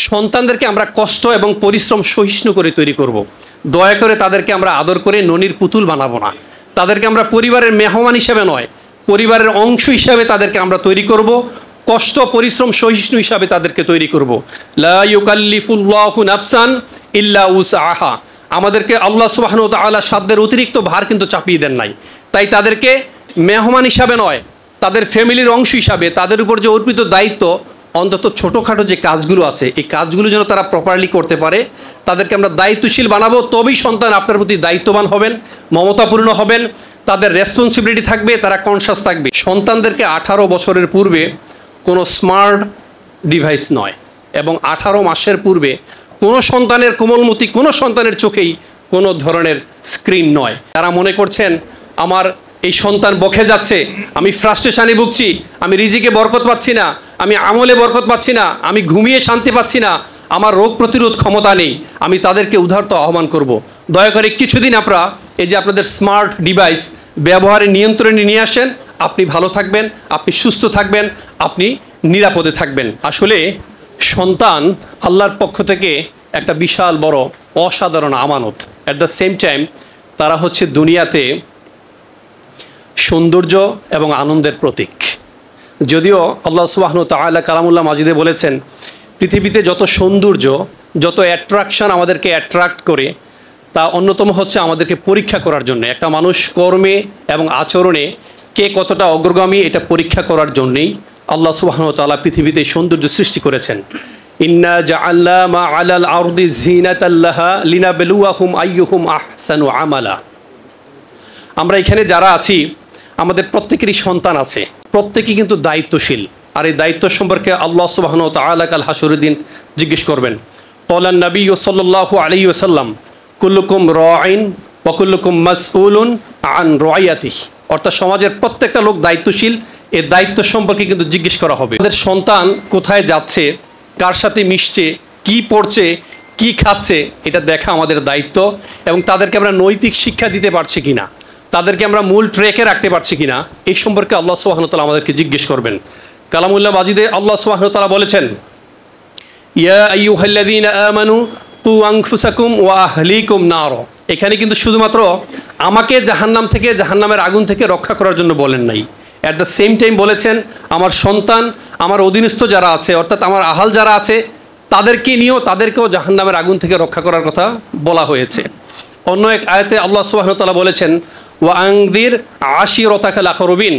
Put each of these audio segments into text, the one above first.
সন্তানদেরকে আমরা কষ্ট এবং পরিশ্রম সহিষ্ণু করে তৈরি করব। দয়া করে তাদেরকে আমরা আদর করে ননির পুতুল বানাবো না। তাদেরকে আমরা পরিবারের মেহমান হিসেবে নয়, পরিবারের অংশ হিসাবে তাদেরকে আমরা তৈরি করব। কষ্ট পরিশ্রম সহিষ্ণু হিসাবে তাদেরকে তৈরি করব। লা ইউকাল্লিফুল্লাহু নাফসান ইল্লা উসআহা। আমাদেরকে আল্লাহ সুবহানাহু ওয়া তাআলা সাধ্যের অতিরিক্ত ভার কিন্তু চাপিয়ে দেন নাই। তাই তাদেরকে মেহমান হিসাবে নয়, তাদের ফ্যামিলির অংশ হিসাবে তাদের উপর যে অর্পিত দায়িত্ব, অন্তত ছোটোখাটো যে কাজগুলো আছে এই কাজগুলো যেন তারা প্রপারলি করতে পারে, তাদেরকে আমরা দায়িত্বশীল বানাবো। তবেই সন্তান আপনার প্রতি দায়িত্ববান হবেন, মমতাপূর্ণ হবেন, তাদের রেসপন্সিবিলিটি থাকবে, তারা কনসাস থাকবে। সন্তানদেরকে 18 বছরের পূর্বে কোনো স্মার্ট ডিভাইস নয়, এবং 18 মাসের পূর্বে কোনো সন্তানের কোমলমতি কোনো সন্তানের চোখেই কোনো ধরনের স্ক্রিন নয়। তারা মনে করছেন আমার এই সন্তান বকে যাচ্ছে, আমি ফ্রাস্ট্রেশনে ভুগছি, আমি রিজিকে বরকত পাচ্ছি না, আমি আমলে বরকত পাচ্ছি না, আমি ঘুমিয়ে শান্তি পাচ্ছি না, আমার রোগ প্রতিরোধ ক্ষমতা নেই, আমি তাদেরকে উদারত আহ্বান করব, দয়া করে কিছুদিন আপনারা এই যে আপনাদের স্মার্ট ডিভাইস ব্যবহারের নিয়ন্ত্রণে নিয়ে আসেন। আপনি ভালো থাকবেন, আপনি সুস্থ থাকবেন, আপনি নিরাপদে থাকবেন। আসলে সন্তান আল্লাহর পক্ষ থেকে একটা বিশাল বড় অসাধারণ আমানত। অ্যাট দ্য সেম টাইম তারা হচ্ছে দুনিয়াতে সৌন্দর্য এবং আনন্দের প্রতীক। যদিও আল্লাহ সুবহানাহু ওয়া তাআলা কালামুল্লাহ মাজিদে বলেছেন পৃথিবীতে যত সৌন্দর্য, যত অ্যাট্রাকশন আমাদেরকে অ্যাট্রাক্ট করে, তা অন্যতম হচ্ছে আমাদেরকে পরীক্ষা করার জন্য। একটা মানুষ কর্মে এবং আচরণে কে কতটা অগ্রগামী এটা পরীক্ষা করার জন্যেই আল্লাহ সুবহানাহু ওয়া তাআলা পৃথিবীতে সৌন্দর্য সৃষ্টি করেছেন। ইন্না জাআলনা মা আলাল আরদি যিনাতাল লাহা লিনাবলুয়াহুম আইয়ুহুম আহসানু আমালা। আমরা এখানে যারা আছি আমাদের প্রত্যেকেরই সন্তান আছে, প্রত্যেকেই কিন্তু দায়িত্বশীল। আর এই দায়িত্ব সম্পর্কে আল্লাহ সুবহানাহু ওয়া তাআলা কাল হাসরের দিন জিজ্ঞেস করবেন। ক্বালান নবী সাল্লাল্লাহু আলাইহি ওয়াসাল্লাম কুল্লুকুম রাঈন ওয়া কুল্লুকুম মাসউলুন আন রাইয়াতিহি। অর্থাৎ সমাজের প্রত্যেকটা লোক দায়িত্বশীল, এই দায়িত্ব সম্পর্কে কিন্তু জিজ্ঞেস করা হবে। আমাদের সন্তান কোথায় যাচ্ছে, কার সাথে মিশছে, কি পড়ছে, কি খাচ্ছে, এটা দেখা আমাদের দায়িত্ব। এবং তাদেরকে আমরা নৈতিক শিক্ষা দিতে পারছি কিনা, তাদেরকে আমরা মূল ট্র্যাকে রাখতে পারছি কিনা, এই সম্পর্কে আল্লাহ সুবহানাহু ওয়া তাআলা আমাদেরকে জিজ্ঞেস করবেন। কালামুল্লাহ মাজিদে আল্লাহ সুবহানাহু ওয়া তাআলা বলেছেন, ইয়া আইয়ুহাল্লাযীনা আমানু কু আনফুসাকুম ওয়া আহলিকুম নার। এখানে কিন্তু শুধুমাত্র আমাকে জাহান্নাম থেকে, জাহান্নামের আগুন থেকে রক্ষা করার জন্য বলেন নাই, অ্যাট দ্য সেম টাইম বলেছেন আমার সন্তান, আমার অধীনস্থ যারা আছে, অর্থাৎ আমার আহাল যারা আছে তাদেরকে নিয়েও, তাদেরকেও জাহান্নামের আগুন থেকে রক্ষা করার কথা বলা হয়েছে। অন্য এক আয়াতে আল্লাহ সুবহানাহু ওয়া তাআলা বলেছেন ওয়া আনযির আশিরাতাকাল আকরাবিন,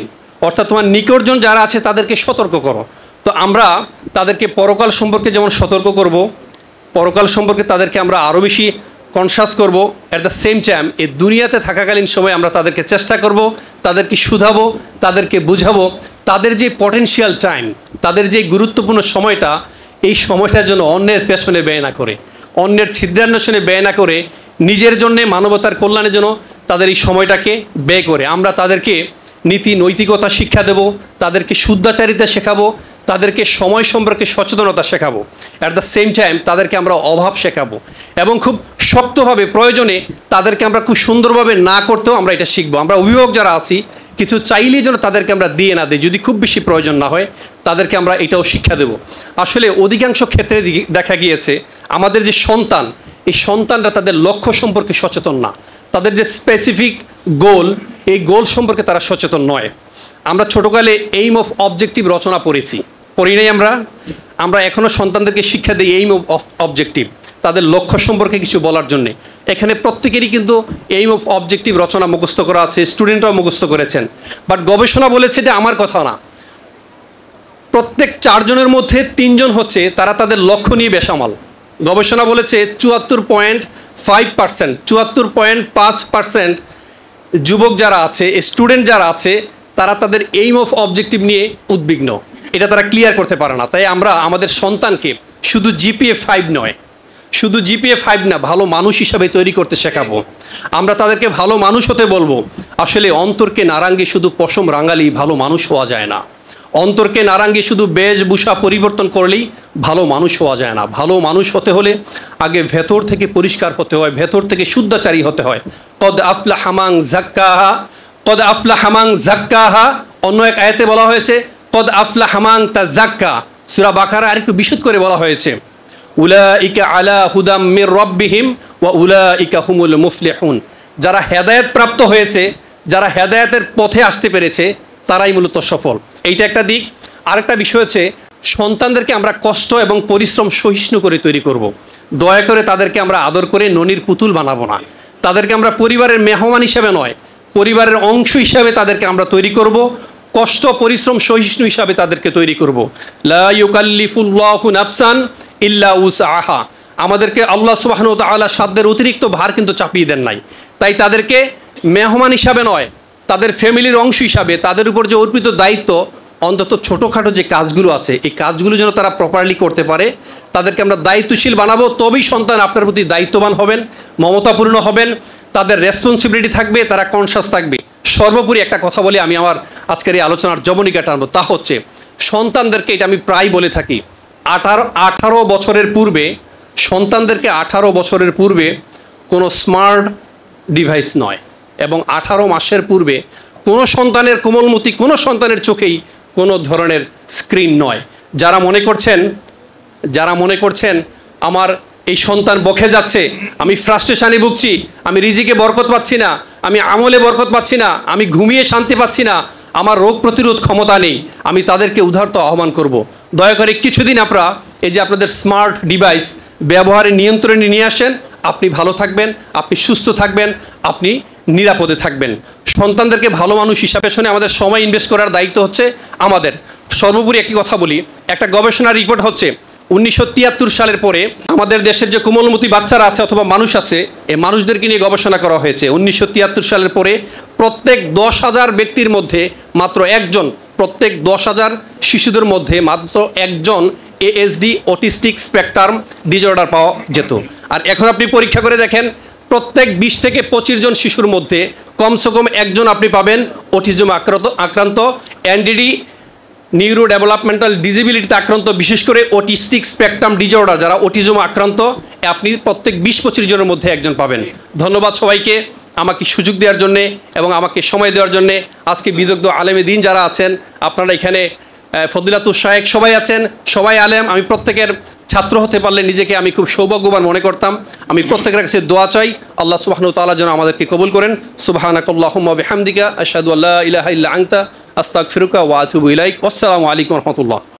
অর্থাৎ তোমার নিকটজন যারা আছে তাদেরকে সতর্ক করো। তো আমরা তাদেরকে পরকাল সম্পর্কে যেমন সতর্ক করব, পরকাল সম্পর্কে তাদেরকে আমরা আরও বেশি কনসাস করব। অ্যাট দ্য সেম টাইম এই দুনিয়াতে থাকাকালীন সময় আমরা তাদেরকে চেষ্টা করব, তাদেরকে শুধাবো, তাদেরকে বুঝাবো, তাদের যে পটেনশিয়াল টাইম, তাদের যে গুরুত্বপূর্ণ সময়টা, এই সময়টার জন্য অন্যের পেছনে ব্যয় না করে, অন্যের ছিদ্রান্বেষণে ব্যয় না করে, নিজের জন্যে, মানবতার কল্যাণের জন্য তাদের এই সময়টাকে ব্যয় করে আমরা তাদেরকে নীতি নৈতিকতা শিক্ষা দেব, তাদেরকে শুদ্ধাচারিতা শেখাবো, তাদেরকে সময় সম্পর্কে সচেতনতা শেখাবো। অ্যাট দ্য সেম টাইম তাদেরকে আমরা অভাব শেখাবো, এবং খুব শক্তভাবে প্রয়োজনে তাদেরকে আমরা খুব সুন্দরভাবে না করতেও আমরা এটা শিখবো। আমরা অভিভাবক যারা আছি কিছু চাইলেই যেন তাদেরকে আমরা দিয়ে না দিই, যদি খুব বেশি প্রয়োজন না হয় তাদেরকে আমরা এটাও শিক্ষা দেব। আসলে অধিকাংশ ক্ষেত্রে দেখা গিয়েছে আমাদের যে সন্তান, এই সন্তানরা তাদের লক্ষ্য সম্পর্কে সচেতন না, তাদের যে স্পেসিফিক গোল, এই গোল সম্পর্কে তারা সচেতন নয়। আমরা ছোটোকালে এইম অফ অবজেক্টিভ রচনা পড়ি নাই আমরা এখনও সন্তানদেরকে শিক্ষা দিই এইম অফ অবজেক্টিভ, তাদের লক্ষ্য সম্পর্কে কিছু বলার জন্যে। এখানে প্রত্যেকেরই কিন্তু এইম অফ অবজেক্টিভ রচনা মুখস্থ করা আছে, স্টুডেন্টরাও মুখস্থ করেছেন। বাট গবেষণা বলেছে, এটা আমার কথা না, প্রত্যেক 4 জনের মধ্যে 3 জন হচ্ছে তারা তাদের লক্ষ্য নিয়ে বেসামাল। গবেষণা বলেছে 74.5%, 74.5% যুবক যারা আছে, স্টুডেন্ট যারা আছে, তারা তাদের এইম অফ অবজেক্টিভ নিয়ে উদ্বিগ্ন, এটা তারা ক্লিয়ার করতে পারে না। তাই আমরা আমাদের সন্তানকে শুধু জিপিএ 5 নয়, শুধু জিপিএ 5 না, ভালো মানুষ হিসাবে তৈরি করতে শেখাবো। আমরা তাদেরকে ভালো মানুষ হতে বলবো। আসলে অন্তরকে নারাঙ্গে শুধু পশম রাঙালেই ভালো মানুষ হওয়া যায় না, অন্তরকে নারাঙ্গে শুধু বেশভূষা পরিবর্তন করলেই ভালো মানুষ হওয়া যায় না। ভালো মানুষ হতে হলে আগে ভেতর থেকে পরিষ্কার হতে হয়, ভেতর থেকে শুদ্ধাচারী হতে হয়। কদ আফলাহা মান যাক্কাহা, কদ আফলাহা মান যাক্কাহা। অন্য এক আয়াতে বলা হয়েছে কদ আফলাহা মান তাযাক্কা। সূরা বাকারা আরেকটু বিশদ করে বলা হয়েছে উলাইকা আলা হুদাম মির রাব্বিহিম ওয়া উলাইকা হুমুল মুফলিহুন। যারা হেদায়েত প্রাপ্ত হয়েছে, যারা হেদায়েতের পথে আসতে পেরেছে, তারাই মূলত সফল। এইটা একটা দিক। আরেকটা বিষয় হচ্ছে সন্তানদেরকে আমরা কষ্ট এবং পরিশ্রম সহিষ্ণু করে তৈরি করব। দয়া করে তাদেরকে আমরা আদর করে ননির পুতুল বানাবো না। তাদেরকে আমরা পরিবারের মেহমান হিসেবে নয়, পরিবারের অংশ হিসাবে তাদেরকে আমরা তৈরি করব। কষ্ট পরিশ্রম সহিষ্ণু হিসাবে তাদেরকে তৈরি করব। লা ইউকাল্লিফুল্লাহু নাফসান ইল্লা উসআহা। আমাদেরকে আল্লাহ সুবহানাহু ওয়া তাআলা সাধ্যের অতিরিক্ত ভার কিন্তু চাপিয়ে দেন নাই। তাই তাদেরকে মেহমান হিসাবে নয়, তাদের ফ্যামিলির অংশ হিসাবে তাদের উপর যে অর্পিত দায়িত্ব, অন্তত ছোটোখাটো যে কাজগুলো আছে এই কাজগুলো যেন তারা প্রপারলি করতে পারে, তাদেরকে আমরা দায়িত্বশীল বানাবো। তবেই সন্তান আপনার প্রতি দায়িত্ববান হবেন, মমতাপূর্ণ হবেন, তাদের রেসপন্সিবিলিটি থাকবে, তারা কনসাস থাকবে। সর্বোপরি একটা কথা বলি, আমি আমার আজকের এই আলোচনার জবনিকা টানবো, তা হচ্ছে সন্তানদেরকে, এটা আমি প্রায় বলে থাকি, 18 বছরের পূর্বে সন্তানদেরকে 18 বছরের পূর্বে কোনো স্মার্ট ডিভাইস নয়, এবং 18 মাসের পূর্বে কোনো সন্তানের কোমলমতি কোনো সন্তানের চোখেই কোনো ধরনের স্ক্রিন নয়। যারা মনে করছেন আমার এই সন্তান বকে যাচ্ছে, আমি ফ্রাস্ট্রেশনে ভুগছি, আমি রিজিকে বরকত পাচ্ছি না, আমি আমলে বরকত পাচ্ছি না, আমি ঘুমিয়ে শান্তি পাচ্ছি না, আমার রোগ প্রতিরোধ ক্ষমতা নেই, আমি তাদেরকে উদারত আহ্বান করব, দয়া করে কিছুদিন আপনারা এই যে আপনাদের স্মার্ট ডিভাইস ব্যবহারের নিয়ন্ত্রণে নিয়ে আসেন। আপনি ভালো থাকবেন, আপনি সুস্থ থাকবেন, আপনি নিরাপদে থাকবেন। সন্তানদেরকে ভালো মানুষ হিসাবে শুনে আমাদের সময় ইনভেস্ট করার দায়িত্ব হচ্ছে আমাদের। সর্বোপরি একটি কথা বলি, একটা গবেষণা রিপোর্ট হচ্ছে 1973 সালের পরে আমাদের দেশের যে কোমলমতি বাচ্চারা আছে অথবা মানুষ আছে, এই মানুষদেরকে নিয়ে গবেষণা করা হয়েছে। 1973 সালের পরে প্রত্যেক 10,000 ব্যক্তির মধ্যে মাত্র একজন, প্রত্যেক 10,000 শিশুদের মধ্যে মাত্র একজন ASD অটিস্টিক স্পেকট্রাম ডিসঅর্ডার পাওয়া যেত। আর এখন আপনি পরীক্ষা করে দেখেন, প্রত্যেক 20 থেকে 25 জন শিশুর মধ্যে কমসে কম একজন আপনি পাবেন অটিজম আক্রান্ত, NDD নিউরো ডেভেলপমেন্টাল ডিসেবিলিটিতে আক্রান্ত, বিশেষ করে অটিস্টিক স্পেকট্রাম ডিসঅর্ডার যারা অটিজম আক্রান্ত, আপনি প্রত্যেক 20-25 জনের মধ্যে একজন পাবেন। ধন্যবাদ সবাইকে আমাকে সুযোগ দেওয়ার জন্যে এবং আমাকে সময় দেওয়ার জন্যে। আজকে বিদগ্ধ আলেমে দিন যারা আছেন, আপনারা এখানে ফদিলাতুল শায়েখ সবাই আছেন, সবাই আলেম। আমি প্রত্যেকের ছাত্র হতে পারলে নিজেকে আমি খুব সৌভাগ্যবান মনে করতাম। আমি প্রত্যেকের কাছে দোয়া চাই, আল্লাহ সুবহানাহু ওয়া তাআলা যেন আমাদেরকে কবুল করেন। সুবহানাকাল্লাহুম্মা বিহামদিকা আশহাদু আল্লা ইলাহা ইল্লা আনতা আস্তাগফিরুকা ওয়া আতুবু ইলাইক। আসসালামু আলাইকুম ওয়া রাহমাতুল্লাহ।